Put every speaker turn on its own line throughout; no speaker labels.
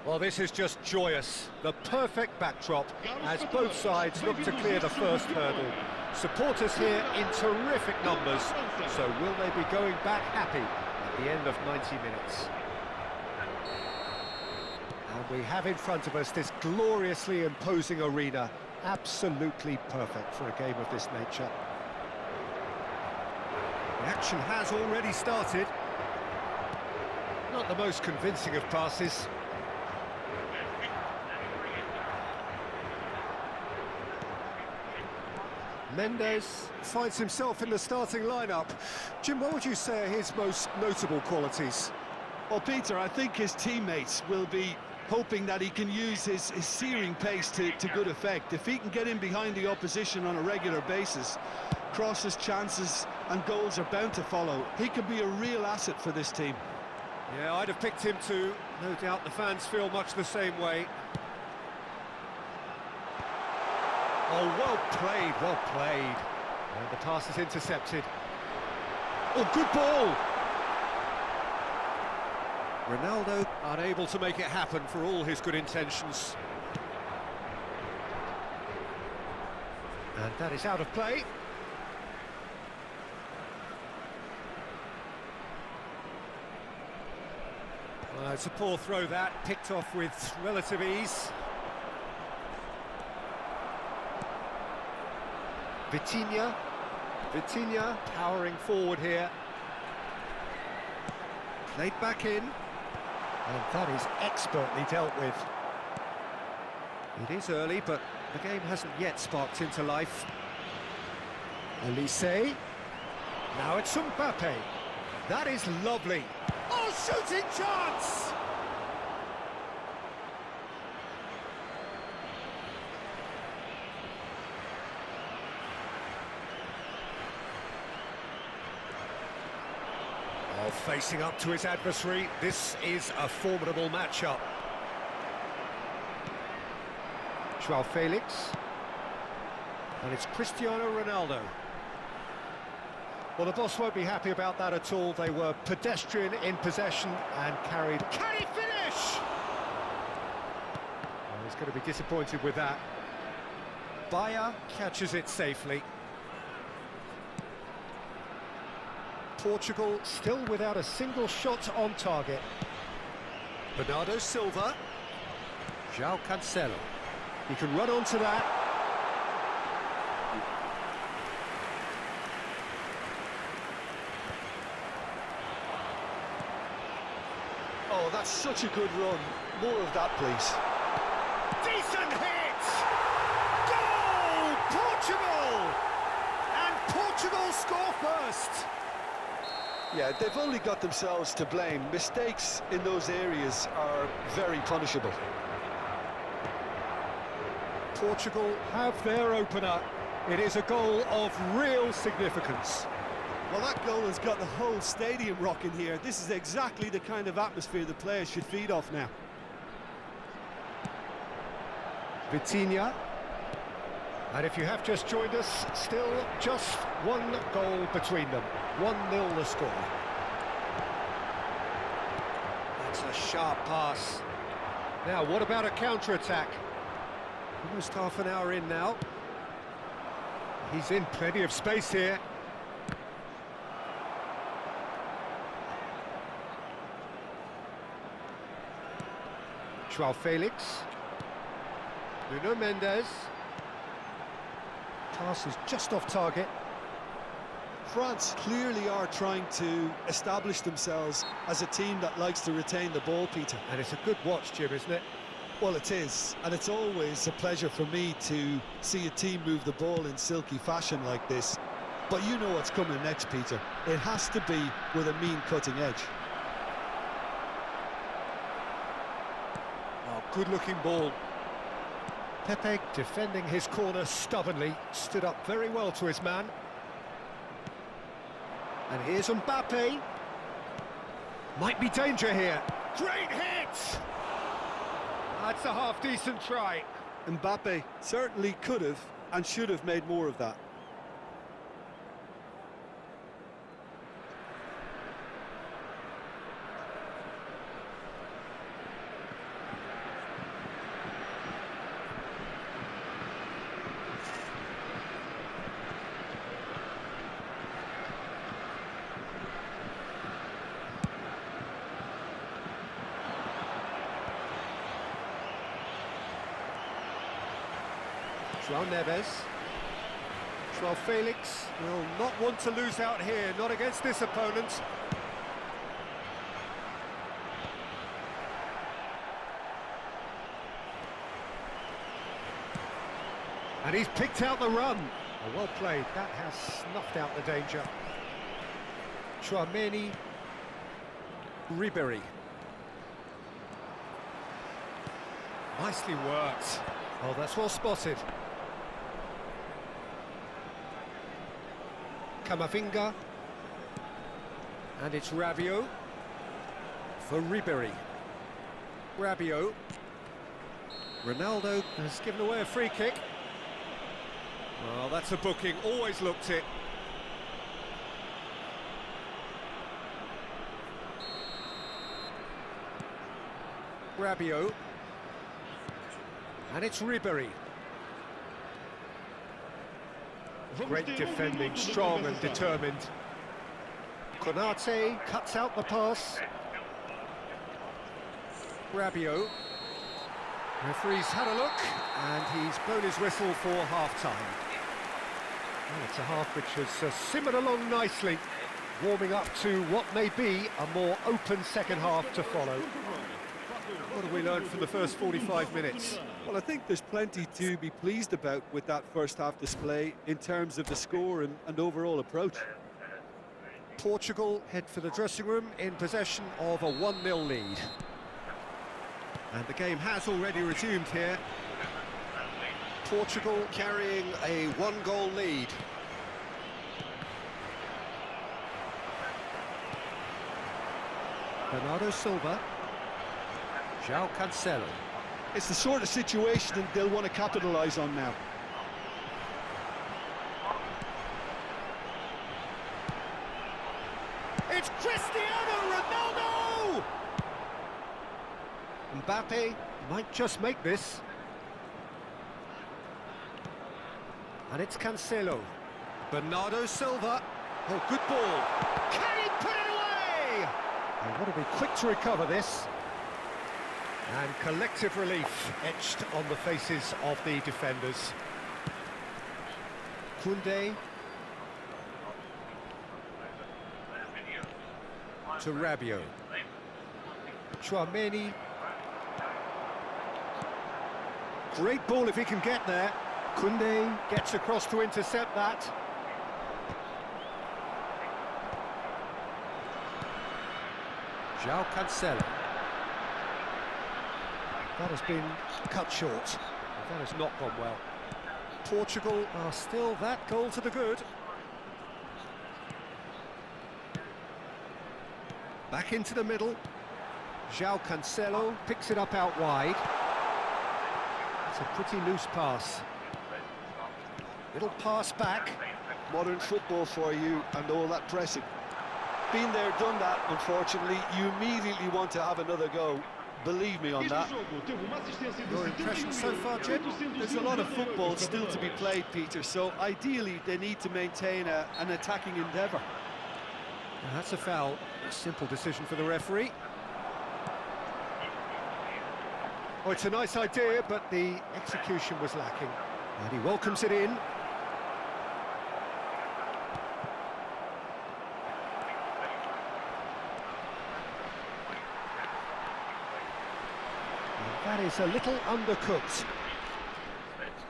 Well, this is just joyous. The perfect backdrop as both sides look to clear the first hurdle. Supporters here in terrific numbers, so will they be going back happy at the end of 90 minutes? And we have in front of us this gloriously imposing arena, absolutely perfect for a game of this nature. The action has already started. Not the most convincing of passes. Mendes finds himself in the starting lineup. Jim, what would you say are his most notable qualities?
Well, Peter, I think his teammates will be hoping that he can use his searing pace to good effect. If he can get in behind the opposition on a regular basis, crosses, chances and goals are bound to follow. He can be a real asset for this team.
Yeah, I'd have picked him too. No doubt the fans feel much the same way. Oh, well played, well played. And the pass is intercepted. Oh, good ball! Ronaldo unable to make it happen for all his good intentions. And that is out of play. Well, it's a poor throw that, picked off with relative ease. Vitinha powering forward here. Played back in. And that is expertly dealt with. It is early, but the game hasn't yet sparked into life. Elise. Now it's Mbappe. That is lovely. Oh, shooting chance! Oh, facing up to his adversary, this is a formidable matchup. João Felix. And it's Cristiano Ronaldo. Well, the boss won't be happy about that at all. They were pedestrian in possession and carried... Can he finish? Oh, he's going to be disappointed with that. Bayer catches it safely. Portugal still without a single shot on target. Bernardo Silva. João Cancelo. He can run onto that.
Oh, that's such a good run. More of that, please.
Decent hit! Goal! Portugal! And Portugal score first!
Yeah, they've only got themselves to blame. Mistakes in those areas are very punishable.
Portugal have their opener. It is a goal of real significance.
Well, that goal has got the whole stadium rocking here. This is exactly the kind of atmosphere the players should feed off now.
Vitinha. And if you have just joined us, still just one goal between them. 1-0 the score. That's a sharp pass. Now, what about a counter-attack? Almost half an hour in now. He's in plenty of space here. João Felix. Nuno Mendes. Pass is just off target.
France clearly are trying to establish themselves as a team that likes to retain the ball, Peter.
And it's a good watch, Jim, isn't it?
Well, it is, and it's always a pleasure for me to see a team move the ball in silky fashion like this. But you know what's coming next, Peter. It has to be with a mean cutting edge.
Oh, good-looking ball. Pepe, defending his corner stubbornly, stood up very well to his man. And here's Mbappe. Might be danger here. Great hit! That's a half-decent try.
Mbappe certainly could have and should have made more of that.
João Neves. João Felix will not want to lose out here, not against this opponent. And he's picked out the run. Oh, well played, that has snuffed out the danger. Tchouaméni. Ribéry. Nicely worked. Oh, that's well spotted. Camavinga. And it's Rabiot for Ribéry. Rabiot. Ronaldo has given away a free kick. Well, that's a booking, always looked it. Rabiot. And it's Ribéry. Great defending, strong and determined. Konate cuts out the pass. Rabiot. Referee's had a look, and he's blown his whistle for half-time. Well, it's a half which has simmered along nicely, warming up to what may be a more open second half to follow. What have we learned from the first 45 minutes?
Well, I think there's plenty to be pleased about with that first half display in terms of the score and overall approach.
Portugal head for the dressing room in possession of a 1-0 lead. And the game has already resumed here. Portugal carrying a 1-goal lead. Bernardo Silva. João Cancelo.
It's the sort of situation they'll want to capitalise on now.
It's Cristiano Ronaldo! Mbappe might just make this. And it's Cancelo. Bernardo Silva. Oh, good ball. Can he put it away? They want to be quick to recover this. And collective relief etched on the faces of the defenders. Koundé. To Rabiot. Tchouaméni. Great ball if he can get there. Koundé gets across to intercept that. João Cancelo. That has been cut short. That has not gone well. Portugal are still that goal to the good. Back into the middle. João Cancelo picks it up out wide. It's a pretty loose pass. Little pass back.
Modern football for you and all that pressing. Been there, done that, unfortunately. You immediately want to have another go. Believe me on that.
Your impression so far, Jim?
There's a lot of football still to be played, Peter, so ideally they need to maintain an attacking endeavour.
Now that's a foul. A simple decision for the referee. Oh, it's a nice idea, but the execution was lacking. And he welcomes it in. That is a little undercooked.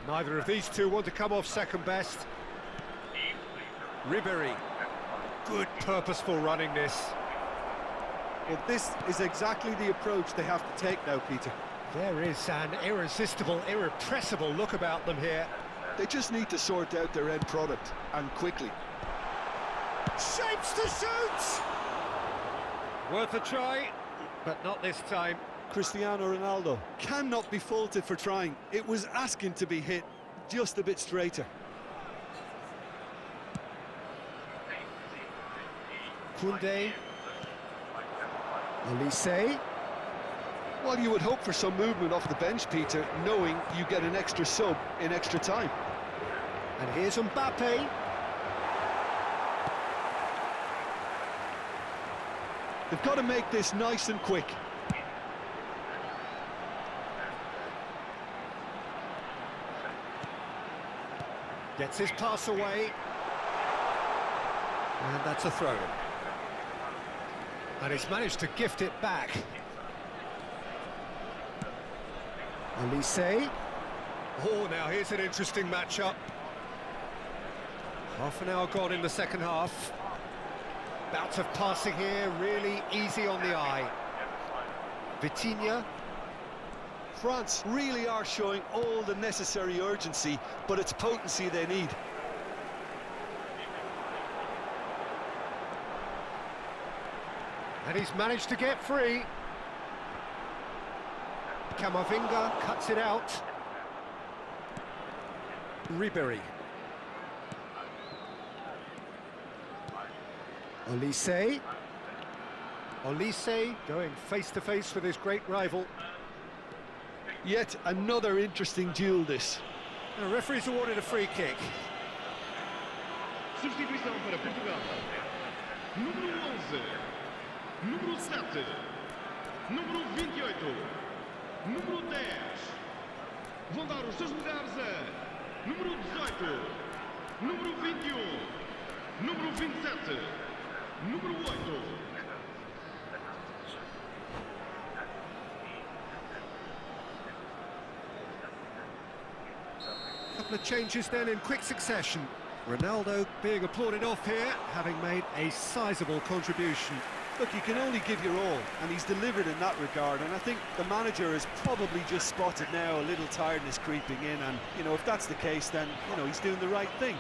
Neither of these two want to come off second best. Ribéry. Good purposeful running this.
Well, this is exactly the approach they have to take now, Peter.
There is an irresistible, irrepressible look about them here.
They just need to sort out their end product, and quickly.
Shapes to shoot! Worth a try, but not this time.
Cristiano Ronaldo cannot be faulted for trying. It was asking to be hit just a bit straighter.
Koundé. Olise.
Well, you would hope for some movement off the bench, Peter, knowing you get an extra sub in extra time.
And here's Mbappe.
They've got to make this nice and quick.
Gets his pass away. And that's a throw. And he's managed to gift it back. Olise. Oh, now here's an interesting matchup. Half an hour gone in the second half. Bouts of passing here, really easy on the eye. Vitinha.
France really are showing all the necessary urgency, but it's potency they need.
And he's managed to get free. Camavinga cuts it out. Ribéry. Olise. Olise going face-to-face with his great rival.
Yet another interesting duel, this.
The referee's awarded a free kick.
Substituição para Portugal. Número 11. Número 7. Número 28. Número 10. Vão dar os seus lugares a número 18. Número 21. Número 27. Número 8.
Couple of changes then in quick succession. Ronaldo being applauded off here, having made a sizable contribution.
Look, you can only give your all, and he's delivered in that regard, and I think the manager has probably just spotted now a little tiredness creeping in, and, you know, if that's the case, then, you know, he's doing the right thing.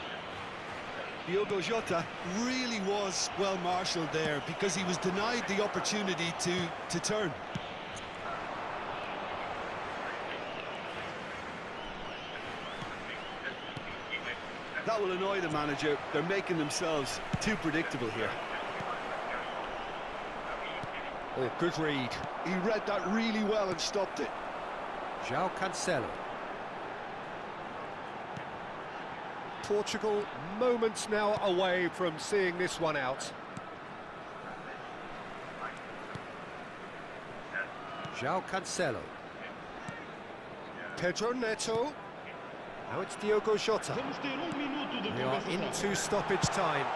Diogo Jota really was well marshalled there, because he was denied the opportunity to turn. That will annoy the manager. They're making themselves too predictable here.
Oh, good read.
He read that really well and stopped it.
João Cancelo. Portugal moments now away from seeing this one out. João Cancelo. Pedro Neto. Now it's Diogo Jota. We are into stoppage time.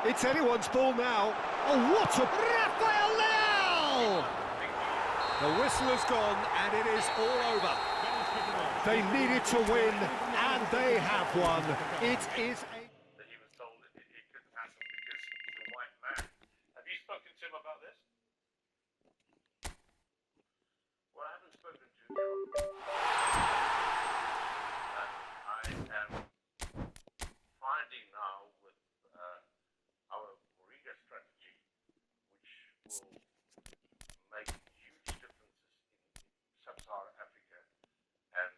It's anyone's ball now. Oh, what a... Rafael Leao! The whistle has gone and it is all over. They needed to win and they have won. It is a...
That he was told it couldn't happen because he's a white man. Have you spoken to him about this? Well, I haven't spoken to him. I am finding now with our Moriga strategy, which will make huge differences in sub-Saharan Africa and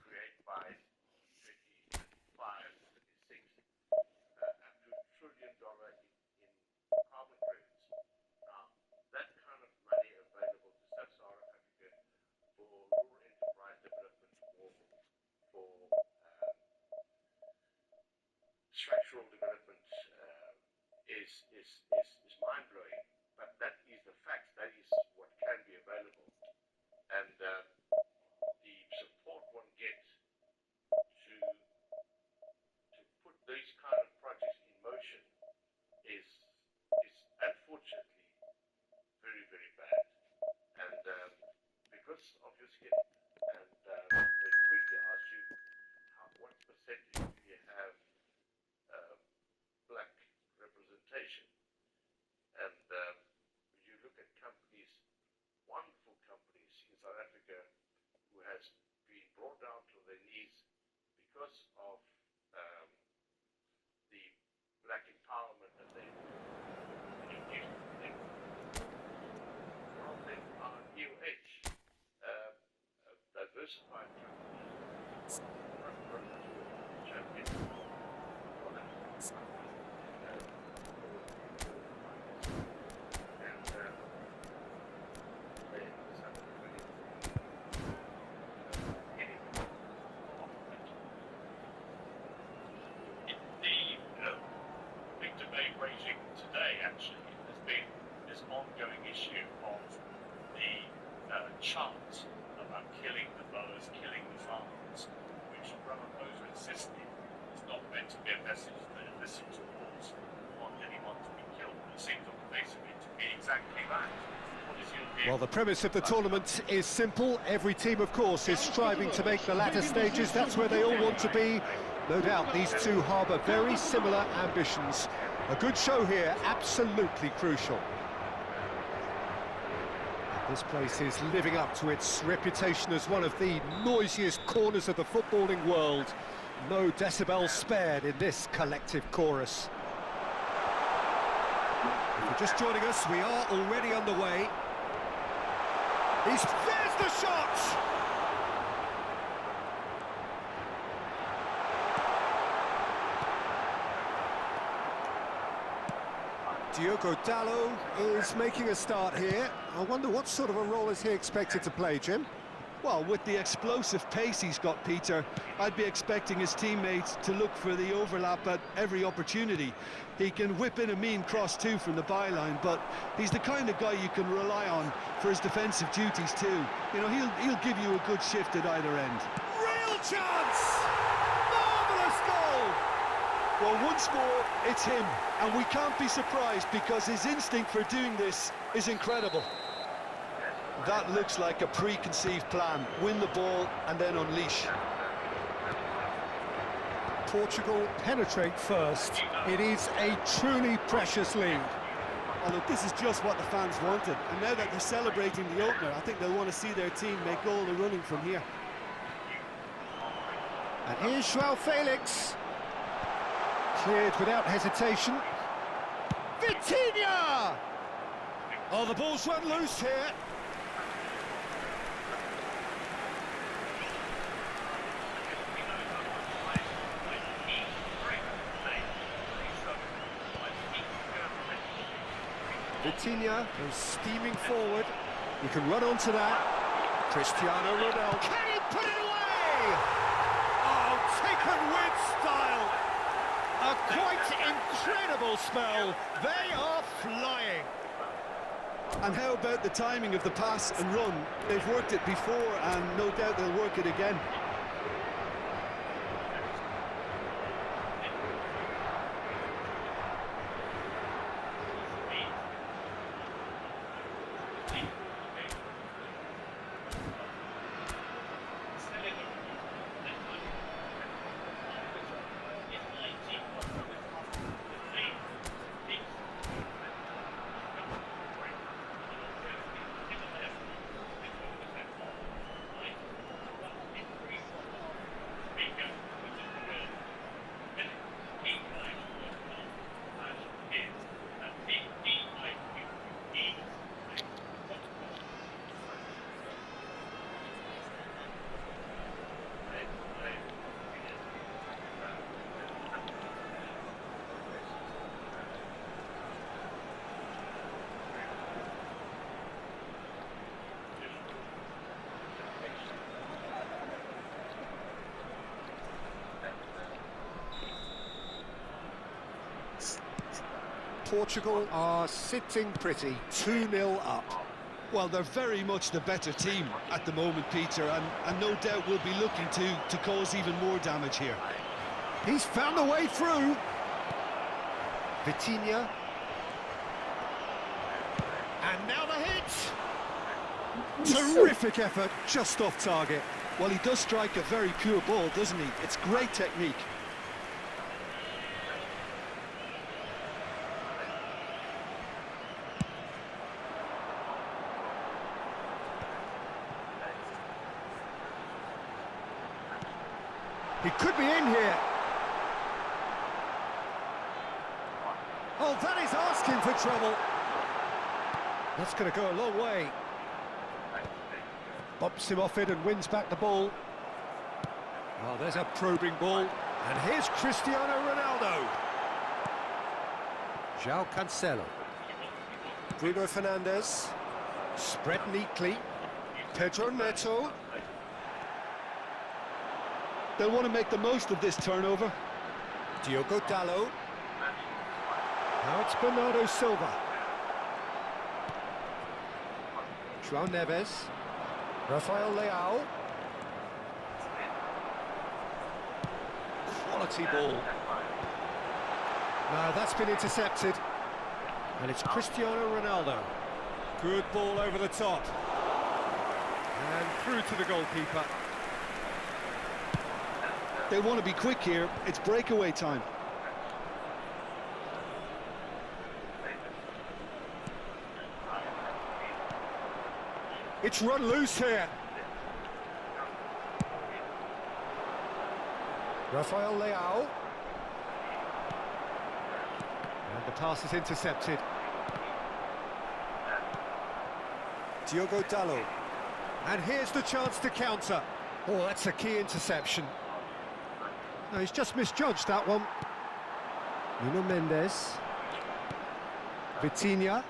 create by 2035, 36 up to $1 trillion in carbon credits. Now, that kind of money available to sub-Saharan Africa for rural enterprise development or for structural development is mind-blowing, but that is the fact. That is what can be available, and the support one gets to put these kind of projects in motion is unfortunately very, very bad, and because of your skin, and they quickly ask you what percentage do you have black representation, and you look at companies, wonderful companies in South Africa who has been brought down to their knees because of the black empowerment that they diversified champion. Raging today actually has been this ongoing issue of the chant about killing the boas, killing the farmers, which Ramaphosa insisted is not meant to be a message that elicits wars on anyone to be killed. It seems on the face of it to be exactly that.
Well, the premise of the tournament is simple. Every team, of course, is striving to make the latter stages. That's where they all want to be. No doubt these two harbour very similar ambitions. A good show here, absolutely crucial. This place is living up to its reputation as one of the noisiest corners of the footballing world. No decibels spared in this collective chorus. If you're just joining us, we are already underway. There's the shot! Diogo Dalot is making a start here. I wonder what sort of a role is he expected to play, Jim?
Well, with the explosive pace he's got, Peter, I'd be expecting his teammates to look for the overlap at every opportunity. He can whip in a mean cross too from the byline, but he's the kind of guy you can rely on for his defensive duties too. You know, he'll give you a good shift at either end.
Real chance! Marvellous goal!
Well, once more, it's him, and we can't be surprised because his instinct for doing this is incredible. That looks like a preconceived plan. Win the ball and then unleash.
Portugal penetrate first. It is a truly precious lead.
Oh, look, this is just what the fans wanted. And now that they're celebrating the opener, I think they'll want to see their team make all the running from here.
And here's Joao Felix. Cleared without hesitation. Vitinha! Oh, the ball's run loose here. Vitinha is steaming forward. You can run onto that. Cristiano Ronaldo. Can he put it away? Oh, taken with style. A quite incredible spell. They are flying.
And how about the timing of the pass and run? They've worked it before and no doubt they'll work it again.
Portugal are sitting pretty, 2-0 up.
Well, they're very much the better team at the moment, Peter, and no doubt will be looking to cause even more damage here.
He's found a way through. Vitinha. And now the hit. Terrific effort, just off target.
Well, he does strike a very pure ball, doesn't he? It's great technique.
He could be in here. Oh, that is asking for trouble. That's going to go a long way. Bumps him off it and wins back the ball. Oh, there's a probing ball. And here's Cristiano Ronaldo. João Cancelo. Bruno Fernandes. Spread neatly. Pedro Neto.
They'll want to make the most of this turnover.
Diogo Dalot. Now it's Bernardo Silva. João Neves. Rafael Leao. Quality ball. Now that's been intercepted. And it's Cristiano Ronaldo. Good ball over the top. And through to the goalkeeper.
They want to be quick here. It's breakaway time.
It's run loose here. Rafael Leao. And the pass is intercepted. Diogo Dalot. And here's the chance to counter. Oh, that's a key interception. No, he's just misjudged that one. Nuno Mendes. Vitinha.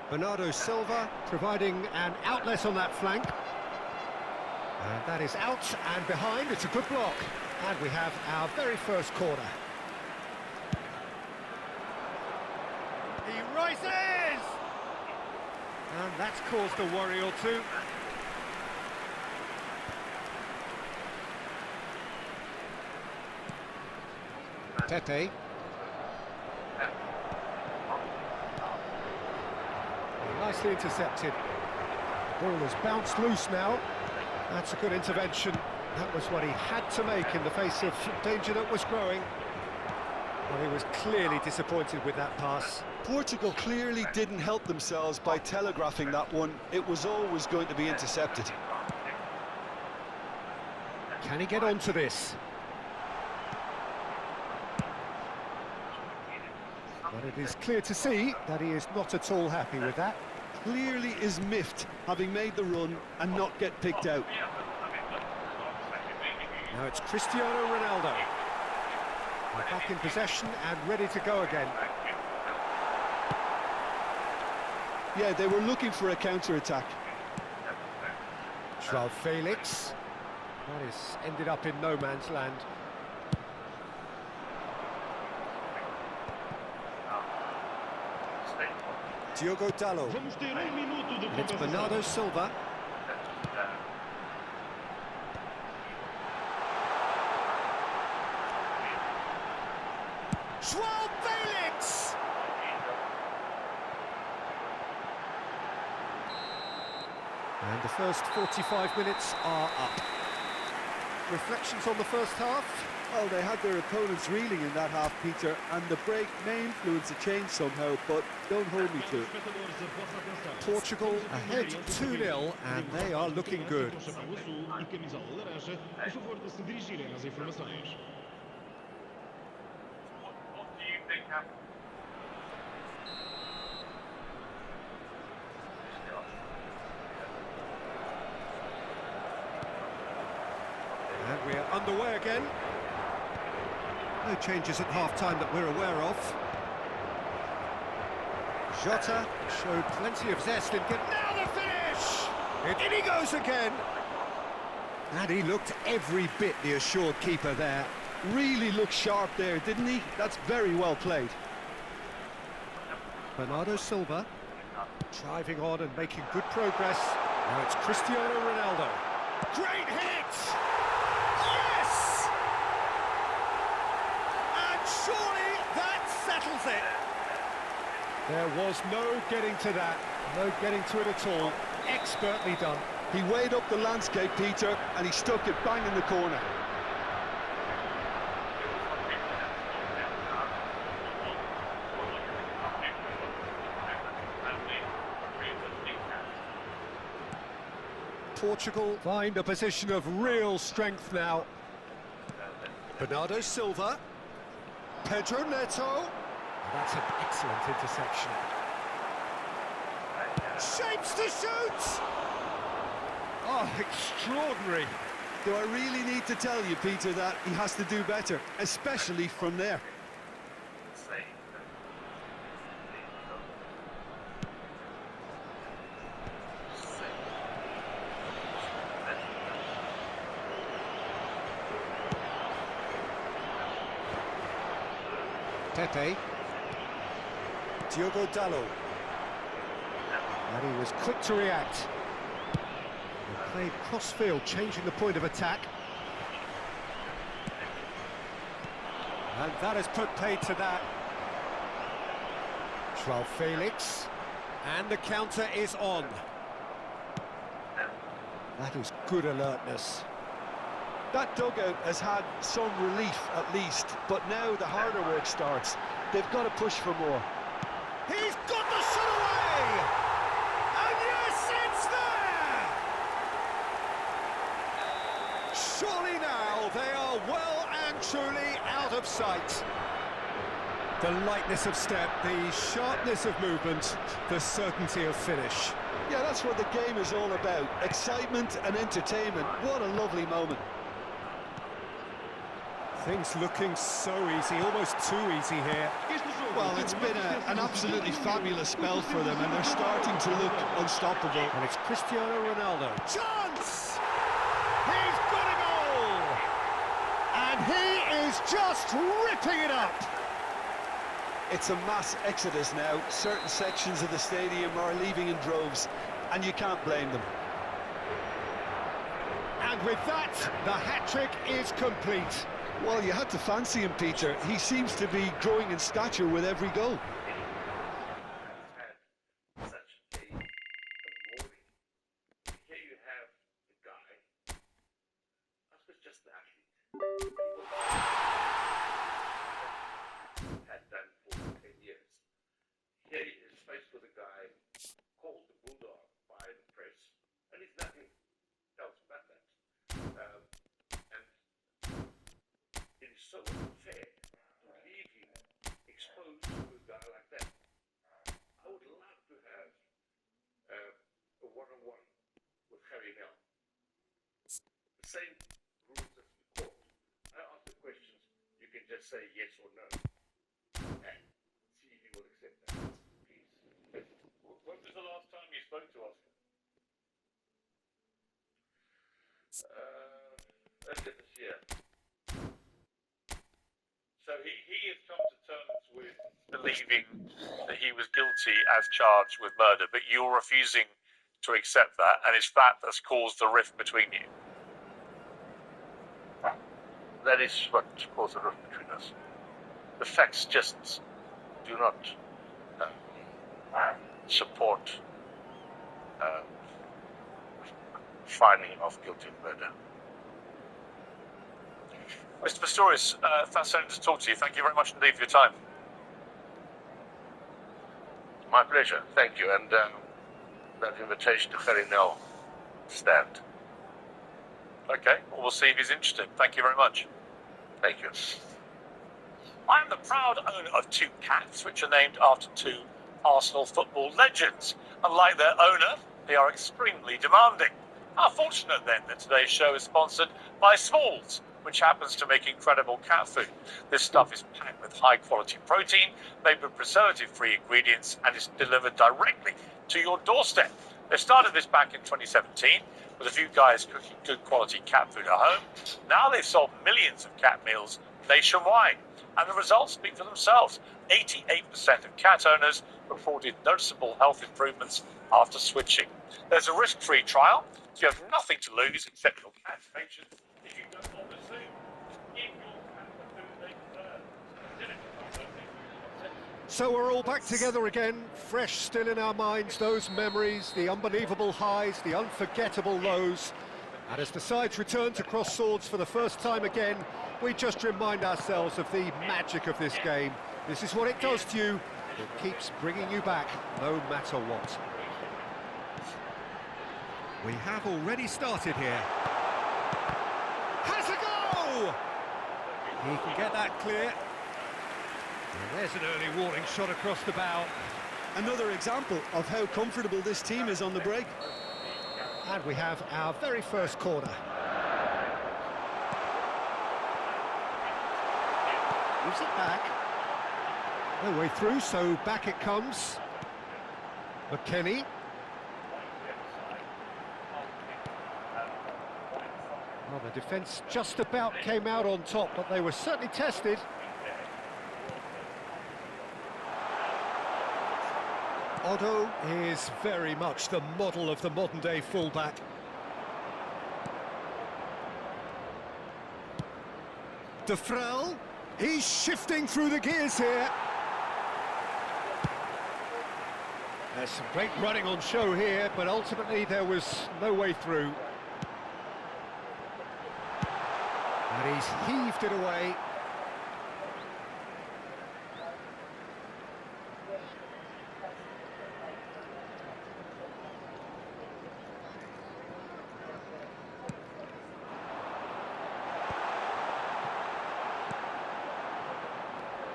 Bernardo Silva providing an outlet on that flank. And that is out and behind. It's a good block. And we have our very first corner. He rises! And that's caused a worry or two. Pepe. Nicely intercepted. The ball has bounced loose now. That's a good intervention. That was what he had to make in the face of danger that was growing. Well, he was clearly disappointed with that pass.
Portugal clearly didn't help themselves by telegraphing that one. It was always going to be intercepted.
Can he get onto this? But it is clear to see that he is not at all happy with that.
Clearly is miffed, having made the run and not get picked out.
Now it's Cristiano Ronaldo. We're back in possession and ready to go again.
Yeah, they were looking for a counter-attack.
João Felix. That is ended up in no man's land. Diogo Dalot. And it's Bernardo Silva. João Felix! And the first 45 minutes are up. Reflections on the first half?
Well, they had their opponents reeling in that half, Peter, and the break may influence a change somehow, but don't hold me to it.
Portugal ahead 2-0, and they are looking good. And we're underway again. No changes at half-time that we're aware of. Jota showed plenty of zest in getting... Now the finish! In he goes again! And he looked every bit the assured keeper there.
Really looked sharp there, didn't he? That's very well played.
Bernardo Silva driving on and making good progress. Now it's Cristiano Ronaldo. Great hit! Yes! And surely that settles it. There was no getting to that, no getting to it at all. Expertly done.
He weighed up the landscape, Peter, and he stuck it bang in the corner.
Portugal find a position of real strength now. Bernardo Silva. Pedro Neto. That's an excellent interception. Shapes to shoot! Oh, extraordinary.
Do I really need to tell you, Peter, that he has to do better, especially from there?
Pepe. Diogo Dalot. And he was quick to react. He played cross-field, changing the point of attack. And that has put paid to that. Joao Felix. And the counter is on. That is good alertness.
That dugout has had some relief at least, but now the harder work starts. They've got to push for more.
He's got the shot away! And yes, it's there! Surely now they are well and truly out of sight. The lightness of step, the sharpness of movement, the certainty of finish.
Yeah, that's what the game is all about. Excitement and entertainment. What a lovely moment.
Things looking so easy, almost too easy here.
Well, it's been an absolutely fabulous spell for them, and they're starting to look unstoppable.
And it's Cristiano Ronaldo. Chance! He's got a goal! And he is just ripping it up!
It's a mass exodus now. Certain sections of the stadium are leaving in droves, and you can't blame them.
And with that, the hat-trick is complete.
Well, you had to fancy him, Peter. He seems to be growing in stature with every goal.
Here you have the guy, I suppose just the athlete, had done for 10 years. Here he is faced with a guy called the Bulldog by the press, and he's nothing else but that. And it is so unfair to leave him exposed to a guy like that. I would love to have a one-on-one with Harry Nell. The same rules as the court. I ask the questions, you can just say yes or no. And see if he will accept that. Please. When was the last time you spoke to Oscar? Earlier this year. So he has come to terms with believing that he was guilty as charged with murder, but you're refusing to accept that, and it's that that's caused the rift between you. That is what caused the rift between us. The facts just do not support finding of guilty of murder. Mr. Pistorius, fascinating to talk to you. Thank you very much indeed for your time. My pleasure. Thank you. And that invitation to Harry Nell stand. Okay, well, we'll see if he's interested. Thank you very much. Thank you. I am the proud owner of 2 cats, which are named after 2 Arsenal football legends. Unlike their owner, they are extremely demanding. How fortunate, then, that today's show is sponsored by Smalls, which happens to make incredible cat food. This stuff is packed with high-quality protein, made with preservative-free ingredients, and is delivered directly to your doorstep. They started this back in 2017 with a few guys cooking good quality cat food at home. Now they've sold millions of cat meals nationwide, and the results speak for themselves. 88% of cat owners reported noticeable health improvements after switching. There's a risk-free trial, so you have nothing to lose except your cat's patience if you don't order soon. Give your cat the food they deserve.
So we're all back together again, fresh still in our minds, those memories, the unbelievable highs, the unforgettable lows. And as the sides return to cross swords for the first time again, we just remind ourselves of the magic of this game. This is what it does to you. It keeps bringing you back, no matter what. We have already started here. Has a go! He can get that clear. And there's an early warning shot across the bow.
Another example of how comfortable this team is on the break.
And we have our very first corner. Gives it back. No way through, so back it comes. McKennie. Well, the defence just about came out on top, but they were certainly tested. Otto is very much the model of the modern-day fullback. De Vrel, he's shifting through the gears here. There's some great running on show here, but ultimately there was no way through. And he's heaved it away.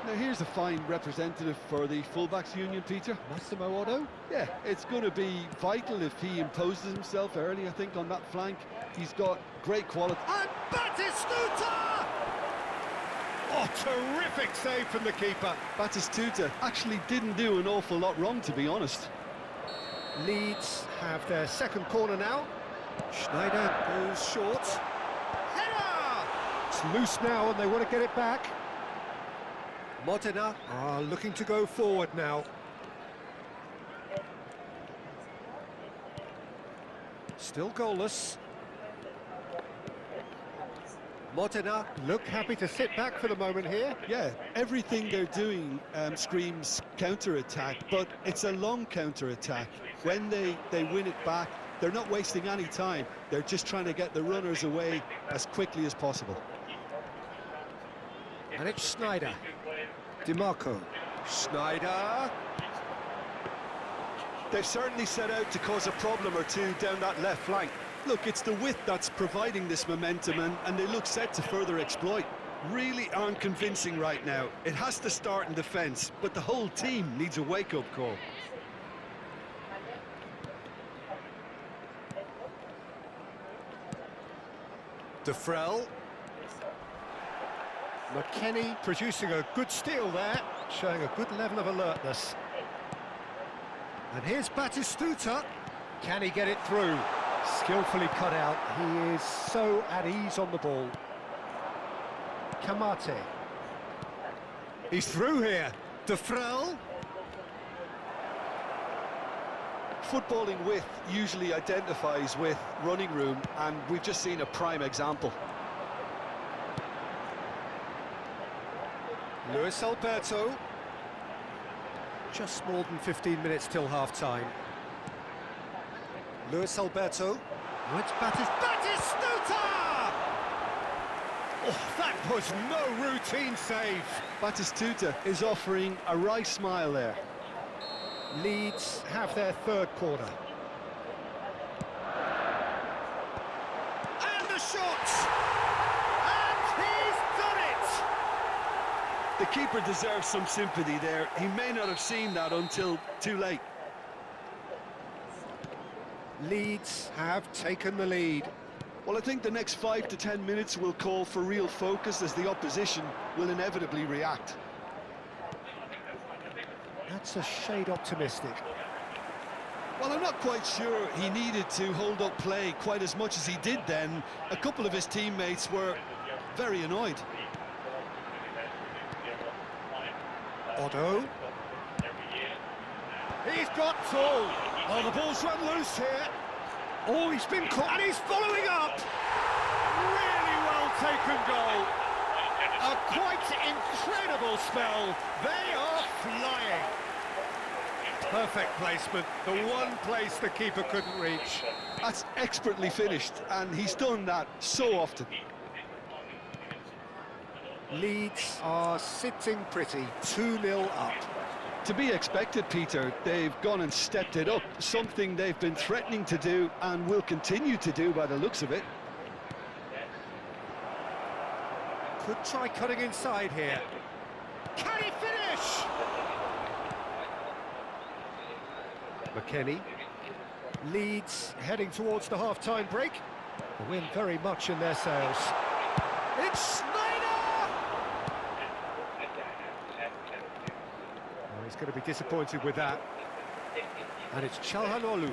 Now here's a fine representative for the fullbacks union, Peter.
Massimo Otto?
Yeah, it's going to be vital if he imposes himself early, I think, on that flank. He's got great quality.
And Batistuta! Oh, terrific save from the keeper.
Batistuta actually didn't do an awful lot wrong, to be honest.
Leeds have their second corner now. Schneider goes short. Header! It's loose now and they want to get it back. Modena are looking to go forward now. Still goalless. Modena look happy to sit back for the moment here.
Yeah, everything they're doing screams counter-attack, but it's a long counter-attack. When they win it back, they're not wasting any time. They're just trying to get the runners away as quickly as possible.
And it's Schneider. DiMarco. Schneider.
They've certainly set out to cause a problem or two down that left flank. Look, it's the width that's providing this momentum, and they look set to further exploit. Really aren't convincing right now. It has to start in defence, but the whole team needs a wake-up call.
De Vrel. McKennie producing a good steal there, showing a good level of alertness. And here's Batistuta. Can he get it through? Skillfully cut out. He is so at ease on the ball. Kamate. He's through here. De Vrel.
Footballing width usually identifies with running room, and we've just seen a prime example.
Luis Alberto. Just more than 15 minutes till half-time. Luis Alberto. Oh, it's Batistuta! Oh, that was no routine save.
Batistuta is offering a wry smile there.
Leeds have their third corner. And the shot! And he's done it!
The keeper deserves some sympathy there. He may not have seen that until too late.
Leeds have taken the lead.
Well, I think the next 5 to 10 minutes will call for real focus, as the opposition will inevitably react.
That's a shade optimistic.
Well, I'm not quite sure he needed to hold up play quite as much as he did then. A couple of his teammates were very annoyed.
Otto. He's got Tool. Oh, the ball's run loose here. Oh, he's been caught, and he's following up. Really well taken goal. A quite incredible spell. They are flying. Perfect placement. The one place the keeper couldn't reach.
That's expertly finished, and he's done that so often.
Leeds are sitting pretty, 2-0 up.
To be expected, Peter. They've gone and stepped it up, something they've been threatening to do and will continue to do by the looks of it.
Could try cutting inside here. Can he finish? McKennie. Leeds heading towards the half-time break. The wind very much in their sails. It's Snyder! Oh, he's going to be disappointed with that. And it's Çalhanoğlu.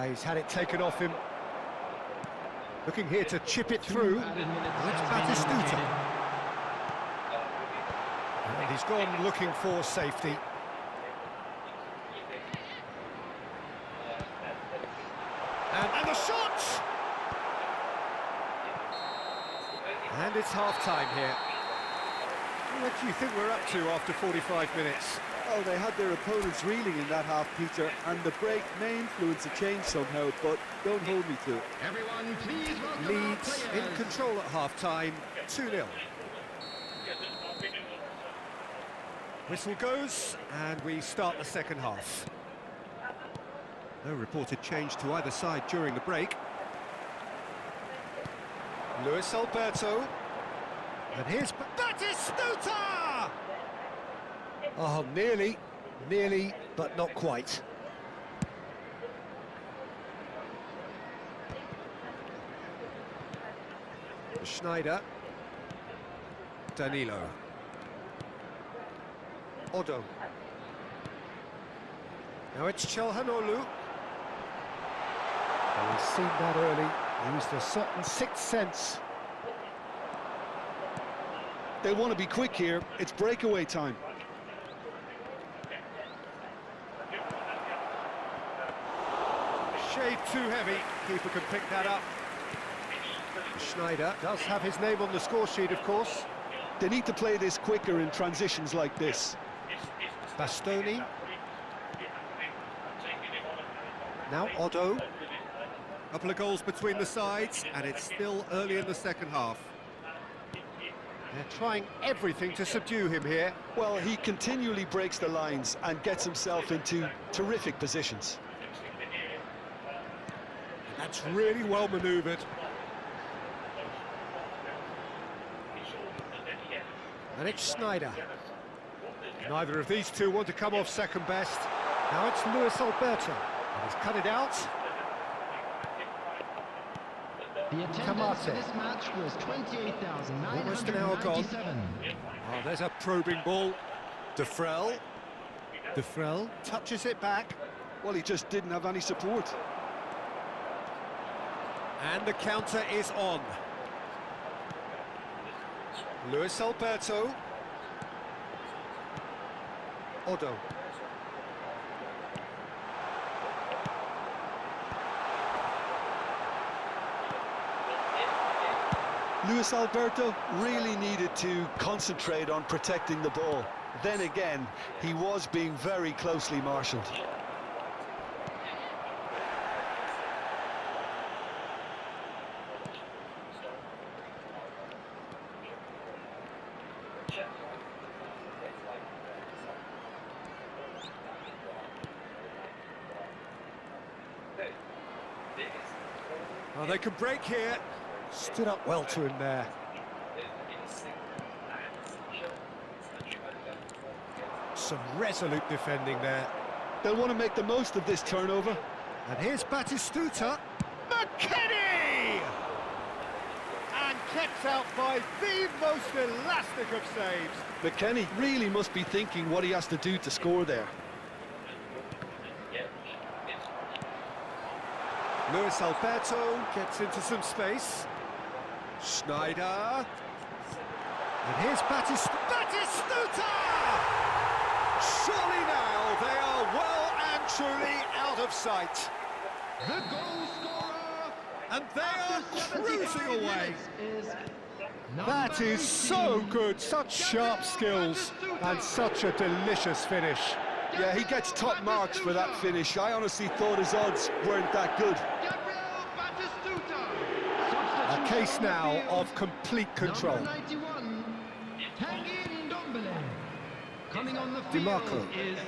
He's had it taken off him. Looking here to chip it through. It's Batistuta. And he's gone looking for safety. And the shot! And it's half-time here. What do you think we're up to after 45 minutes?
Oh, they had their opponents reeling in that half, Peter, and the break may influence a change somehow, but don't hold me to it.
Everyone, please welcome
Leeds
our
in
players.
control at half-time, 2-0. Whistle goes, and we start the second half. No reported change to either side during the break. Luis Alberto. And here's Batistuta! Oh, nearly, but not quite. Schneider. Danilo. Odo. Now it's Çalhanoğlu. Oh, he's seen that early, used a certain sixth sense.
They want to be quick here, it's breakaway time.
Shade too heavy, keeper can pick that up. Schneider does have his name on the score sheet, of course.
They need to play this quicker in transitions like this.
Bastoni. Now Odo. Couple of goals between the sides, and it's still early in the second half. They're trying everything to subdue him here.
Well, he continually breaks the lines and gets himself into terrific positions.
That's really well manoeuvred. And it's Schneider. Neither of these two want to come off second best. Now it's Luis Alberto. And he's cut it out.
The attendance for this match was 28,997.
Almost an hour gone. Oh, there's a probing ball. Defrel touches it back.
Well, he just didn't have any support.
And the counter is on. Luis Alberto. Odo.
Luis Alberto really needed to concentrate on protecting the ball. Then again, he was being very closely marshalled.
Well, they can break here. Stood up well to him there. Some resolute defending there.
They'll want to make the most of this turnover.
And here's Batistuta. McKennie! And kept out by the most elastic of saves.
McKennie really must be thinking what he has to do to score there.
Luis Alberto gets into some space. Schneider. And here's Batistuta! Surely now they are well and truly out of sight.
The goal scorer.
And they are cruising away.
Is
That is so good, such sharp skills and such a delicious finish.
Yeah, he gets top marks for that finish. I honestly thought his odds weren't that good.
A case now of complete control.
Number 91, Hangin Dombele. Coming on the field
DiMarco.
is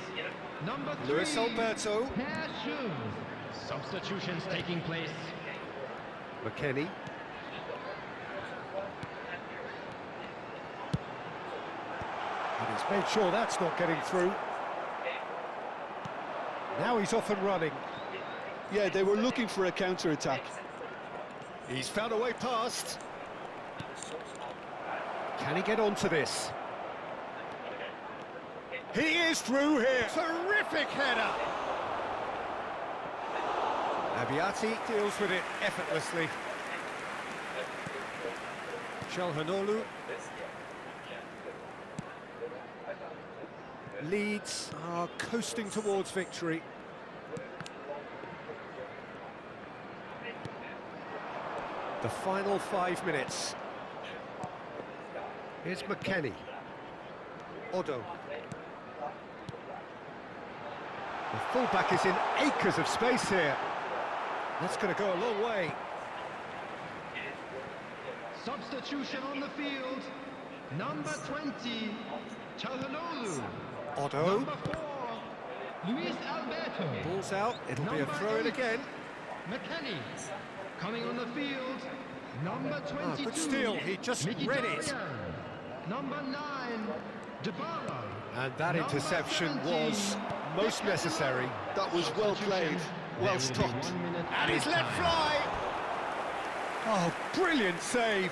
Number 3,
Luis Alberto.
Herr Schön. Substitutions taking place.
McKennie. And he's made sure that's not getting through. Now he's off and running.
Yeah, they were looking for a counter-attack.
He's found a way past. Can he get onto this? He is through here. Terrific header. Abiati deals with it effortlessly. Çalhanoğlu. Leeds are coasting towards victory. The final 5 minutes. Here's McKennie. Odo. The fullback is in acres of space here. That's going to go a long way.
Substitution on the field. Number 20, Çalhanoğlu.
Odo.
Number 4, Luis Alberto.
Ball's out. It'll be a
Number
throw-in
8,
again.
McKennie. Coming on the field, number 22.
Good steal. He just read it.
Mkhitaryan. Number 9, Dybala.
And that
Number
interception
17,
was most necessary.
That was well played, well stopped.
And he's let fly. Oh, brilliant save.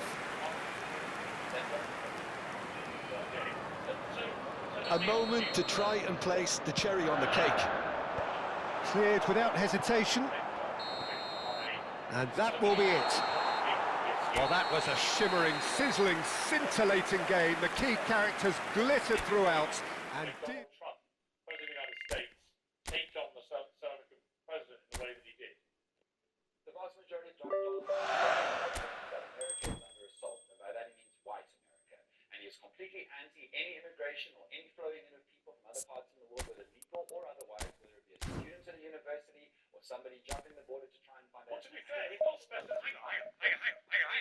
A moment to try and place the cherry on the cake.
Cleared without hesitation. And that will be it. Well, that was a shimmering, sizzling, scintillating game. The key characters glittered throughout. And
Donald Trump, President of the United States, take on the South African president in the way that he did.
The vast majority of Donald Trump that America is under assault, and by that he means white America. And he is completely anti any immigration or any flowing in of people from other parts in the world, whether legal or otherwise, whether it be a student at a university or somebody jumping the border to try and find
Well,
out.
to be fair, he was special. Hang on.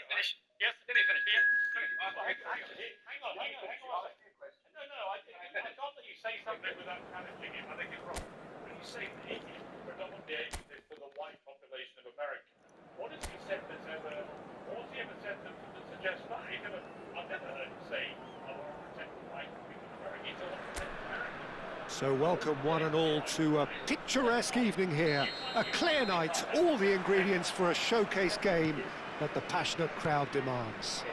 Finish. Yes, did he finish? Yes. Hang on. No, I can't let you say something without challenging him. I think it's wrong. When you say that he is predominantly aiming this to the white population of America, what has he said that's ever, what has he ever said that suggests that? I've never heard him say, I want to protect the white people of America. He's all protect America.
so welcome one and all to a picturesque evening here. A clear night, all the ingredients for a showcase game that the passionate crowd demands.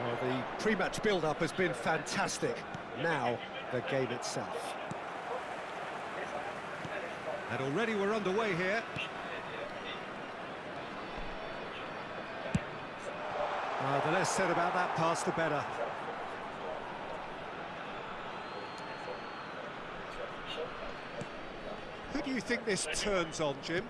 Well, the pre-match build-up has been fantastic. Now, the game itself. And already we're underway here. The less said about that pass, the better. Who do you think this turns on, Jim?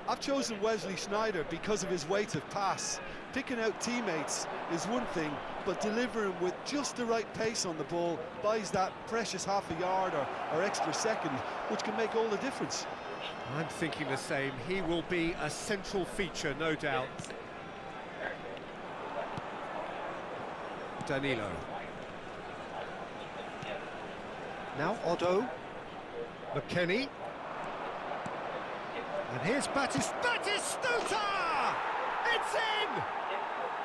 I've chosen Wesley Sneijder because of his weight of pass. Picking out teammates is one thing, but delivering with just the right pace on the ball buys that precious half a yard or extra second, which can make all the difference.
I'm thinking the same. He will be a central feature, no doubt. Danilo. Now Odo. McKennie. And here's Batistuta! It's in!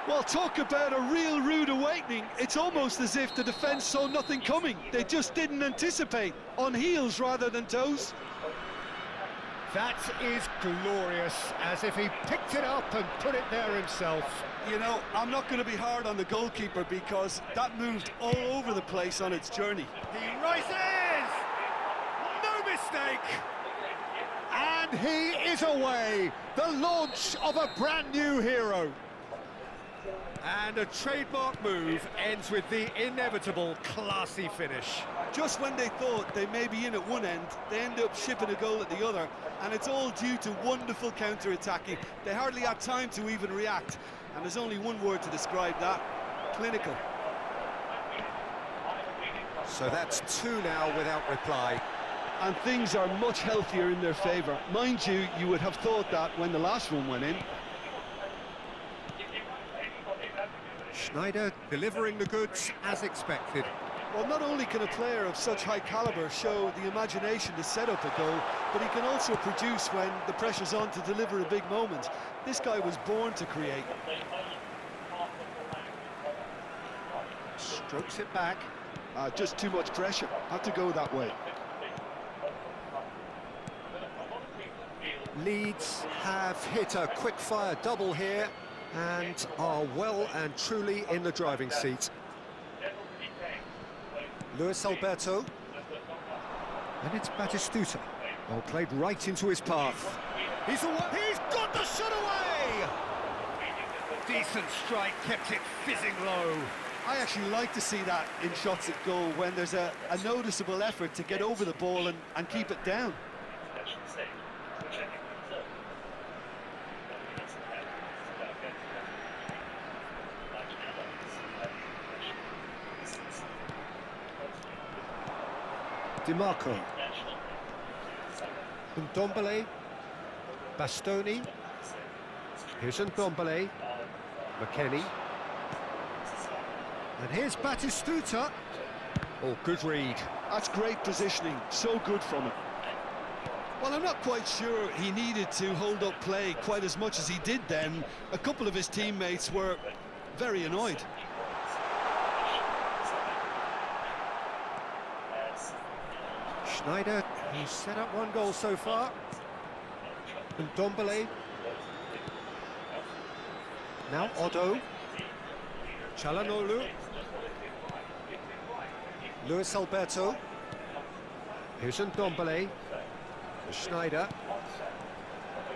Well, talk about a real rude awakening. It's almost as if the defence saw nothing coming. They just didn't anticipate, on heels rather than toes.
That is glorious, as if he picked it up and put it there himself.
You know, I'm not going to be hard on the goalkeeper because that moved all over the place on its journey.
He rises! No mistake! And he is away! The launch of a brand new hero. And a trademark move ends with the inevitable classy finish.
Just when they thought they may be in at one end, they end up shipping a goal at the other, and it's all due to wonderful counter-attacking. They hardly had time to even react, and there's only one word to describe that: clinical.
So that's two now without reply.
And things are much healthier in their favour. Mind you, you would have thought that when the last one went in.
Sneijder delivering the goods as expected.
Well, not only can a player of such high caliber show the imagination to set up a goal, but he can also produce when the pressure's on to deliver a big moment. This guy was born to create.
Strokes it back.
Just too much pressure. Had to go that way.
Leeds have hit a quick-fire double here and are well and truly in the driving seat. Luis Alberto. And it's Batistuta. Oh, played right into his path. He's got the shot away! Decent strike, kept it fizzing low.
I actually like to see that in shots at goal when there's a noticeable effort to get over the ball and keep it down.
DiMarco. Ndombele. Bastoni. Here's Ndombele. McKennie. And here's Batistuta. Oh, good read.
That's great positioning, so good from him. Well, I'm not quite sure he needed to hold up play quite as much as he did then. A couple of his teammates were very annoyed.
Schneider, he's set up one goal so far. Ndombele. Now Otto. Çalhanoğlu. Luis Alberto. Here's Ndombele. Schneider.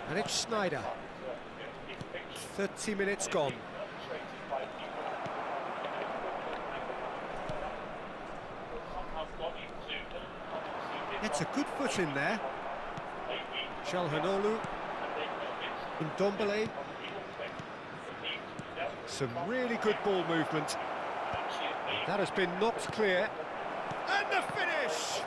And it's Schneider. 30 minutes gone. It's a good foot in there. Çalhanoğlu. Ndombele. Some really good ball movement. That has been knocked clear. And the finish!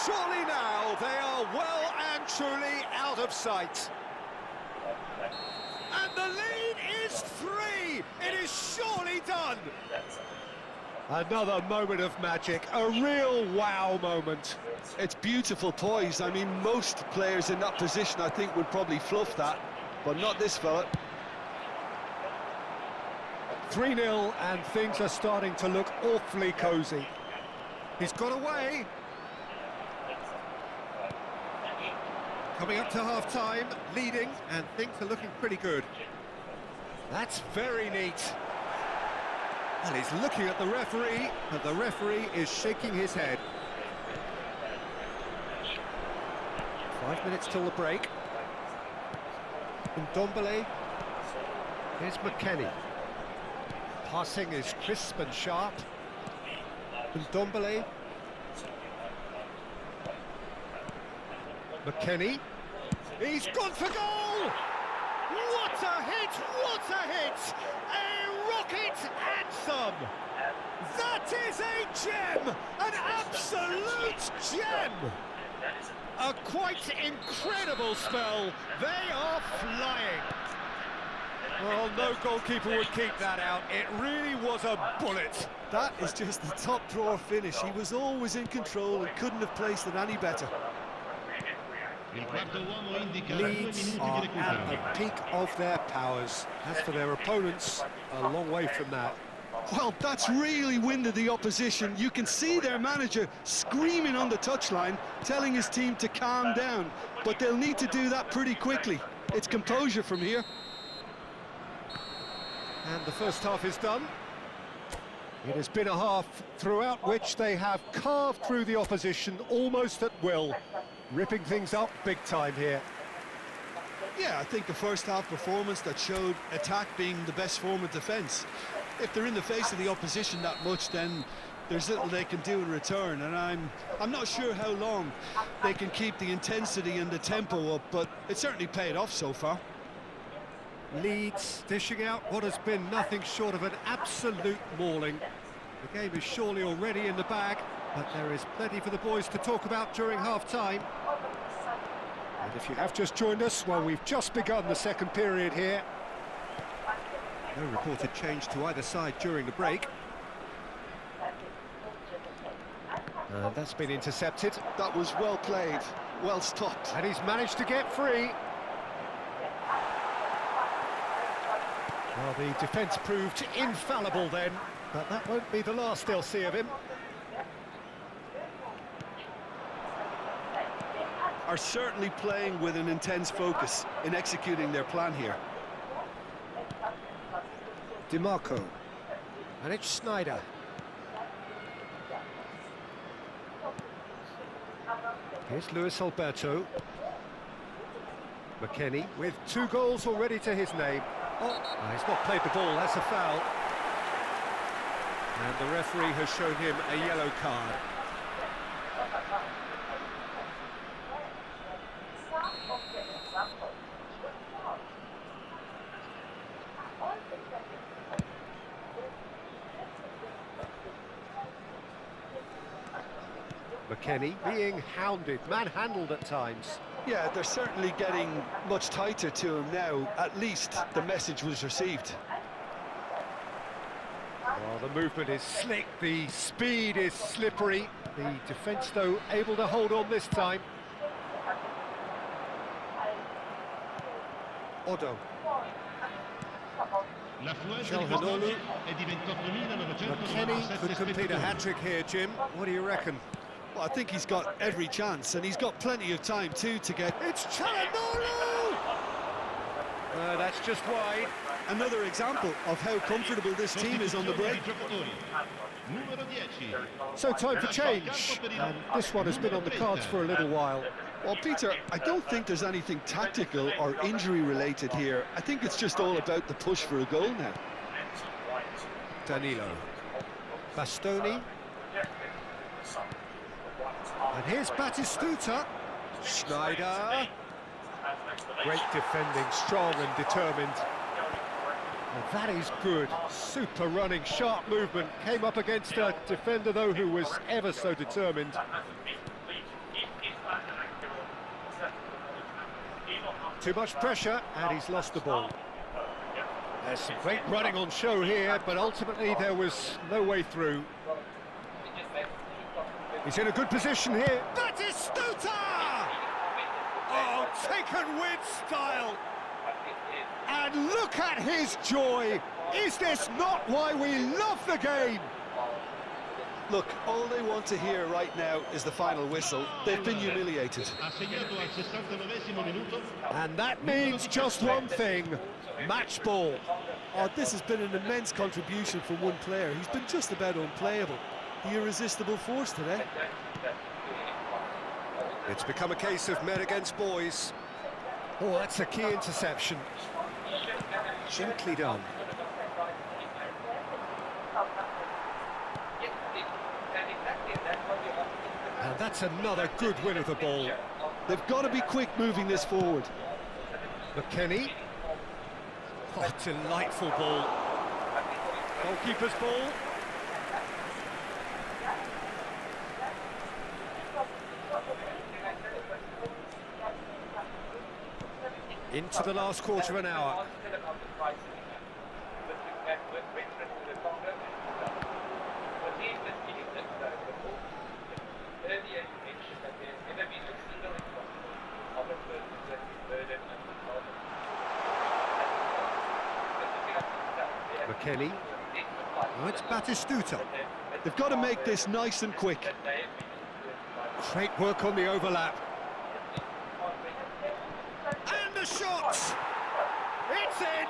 Surely now they are well and truly out of sight. And the lead is 3! It is surely done! Another moment of magic, a real wow moment.
It's beautiful poise. I mean, most players in that position, I think, would probably fluff that, but not this fella.
3-0, and things are starting to look awfully cosy. He's got away. Coming up to half-time, leading, and things are looking pretty good. That's very neat. Well, he's looking at the referee, but the referee is shaking his head. 5 minutes till the break. Ndombele. Here's McKennie. Passing is crisp and sharp. Ndombele. McKennie. He's gone for goal! What a hit! What a hit! A rocket anthem! That is a gem! An absolute gem! A quite incredible spell. They are flying. Well, no goalkeeper would keep that out. It really was a bullet.
That is just the top drawer finish. He was always in control and couldn't have placed it any better.
Leeds are at the peak of their powers. As for their opponents, a long way from that.
Well, that's really winded the opposition. You can see their manager screaming on the touchline, telling his team to calm down. But they'll need to do that pretty quickly. It's composure from here.
And the first half is done. It has been a half throughout which they have carved through the opposition almost at will, ripping things up big time here.
Yeah, I think the first half performance that showed attack being the best form of defence. If they're in the face of the opposition that much, then there's little they can do in return, and I'm not sure how long they can keep the intensity and the tempo up, but it certainly paid off so far.
Leeds dishing out what has been nothing short of an absolute mauling. The game is surely already in the bag, but there is plenty for the boys to talk about during half-time. And if you have just joined us, well, we've just begun the second period here. No reported change to either side during the break. And that's been intercepted.
That was well played, well stopped.
And he's managed to get free. Well, the defence proved infallible then, but that won't be the last they'll see of him.
Are certainly playing with an intense focus in executing their plan here.
DiMarco. And it's Snyder. Here's Luis Alberto. McKennie with 2 goals already to his name. Oh, he's not played the ball, that's a foul. And the referee has shown him a yellow card. McKennie being hounded, manhandled at times.
Yeah, they're certainly getting much tighter to him now. At least the message was received.
Well, the movement is slick, the speed is slippery. The defence, though, able to hold on this time. Odo. Calhanoglu. McKennie could complete a hat-trick here, Jim. What do you reckon?
Well, I think he's got every chance, and he's got plenty of time too to get...
It's Calhanoglu! That's just wide.
Another example of how comfortable this team is on the break.
So time for change, and this one has been on the cards for a little while.
Well, Peter, I don't think there's anything tactical or injury-related here. I think it's just all about the push for a goal now.
Danilo. Bastoni. And here's Batistuta. Schneider. Great defending, strong and determined. And that is good. Super running, sharp movement. Came up against a defender, though, who was ever so determined. Too much pressure, and he's lost the ball. There's some great running on show here, but ultimately there was no way through. He's in a good position here. Batistuta! Oh, taken with style. And look at his joy. Is this not why we love the game?
Look, all they want to hear right now is the final whistle. They've been humiliated.
And that means just one thing, match ball.
Oh, this has been an immense contribution from one player. He's been just about unplayable. The irresistible force today.
It's become a case of men against boys. Oh, that's a key interception. Gently done. And that's another good win of the ball.
They've got to be quick moving this forward.
McKennie. Oh, delightful ball. Goalkeeper's ball. Into the last quarter of an hour. McKennie. Oh, it's Batistuta.
They've got to make this nice and quick.
Great work on the overlap. And the shot! It's in!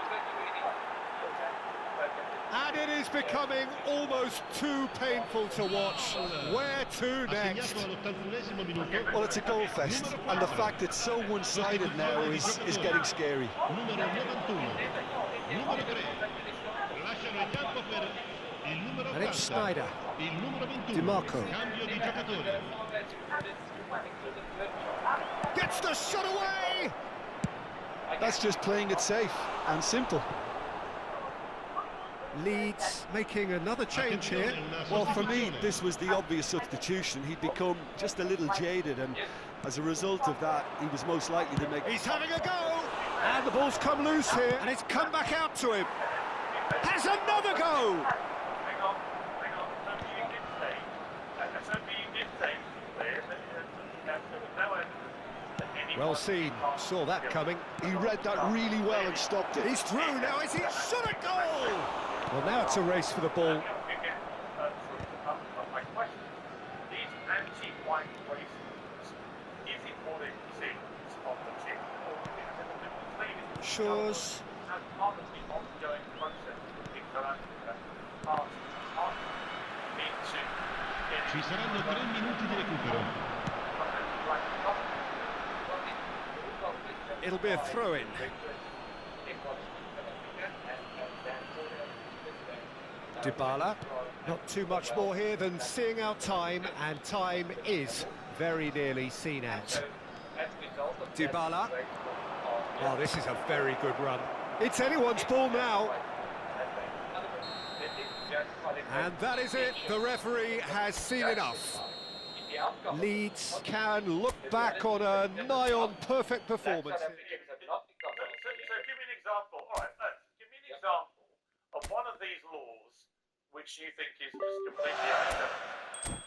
And it is becoming almost too painful to watch. Where to next?
Well, it's a goal fest, and the fact it's so one-sided now is getting scary.
And it's Snyder. DiMarco. Gets the shot away!
That's just playing it safe and simple.
Leeds making another change here.
Well, for me, this was the obvious substitution. He'd become just a little jaded, and as a result of that, he was most likely to make...
He's having a go! And the ball's come loose here, and it's come back out to him. Has another go!
Hang on. Something you did say. Something you did
Well seen, saw that coming.
He read that really well and stopped it.
He's through now, is he? Shot a goal! Well, now it's a race for the ball.
My question is, these anti-white races, is it more than things of the team?
Shores.
As part of the ongoing process in South Africa, into
Ci saranno 3 minuti di recupero.
It'll be a throw-in. Dybala, not too much more here than seeing our time, and time is very nearly seen out. Dybala. Oh, this is a very good run. It's anyone's ball now. And that is it. The referee has seen enough. Leeds can look back on a nigh-on perfect performance.
So give me an example. All right, give me an example of one of these laws which you think is just completely unacceptable.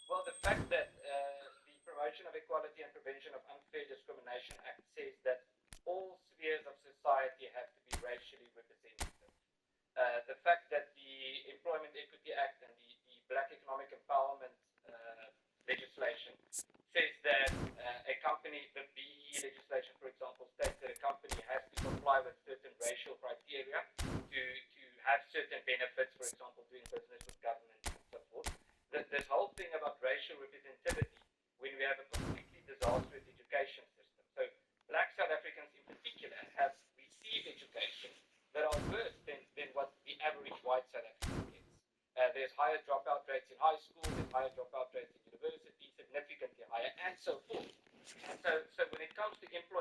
Well, the fact that the Promotion of Equality and Prevention of Unfair Discrimination Act says that all spheres of society have to be racially representative. The fact that the Employment Equity Act and the Black Economic Empowerment legislation says that a company, the BE legislation, for example, states that a company has to comply with certain racial criteria to have certain benefits, for example, doing business with government and so forth. This whole thing about racial representativity, when we have a completely disastrous education system. So black South Africans in particular have received education that are worse than what the average white South African gets. There's higher dropout rates in high school, there's higher dropout rates in university, significantly higher, and so forth. So when it comes to employability,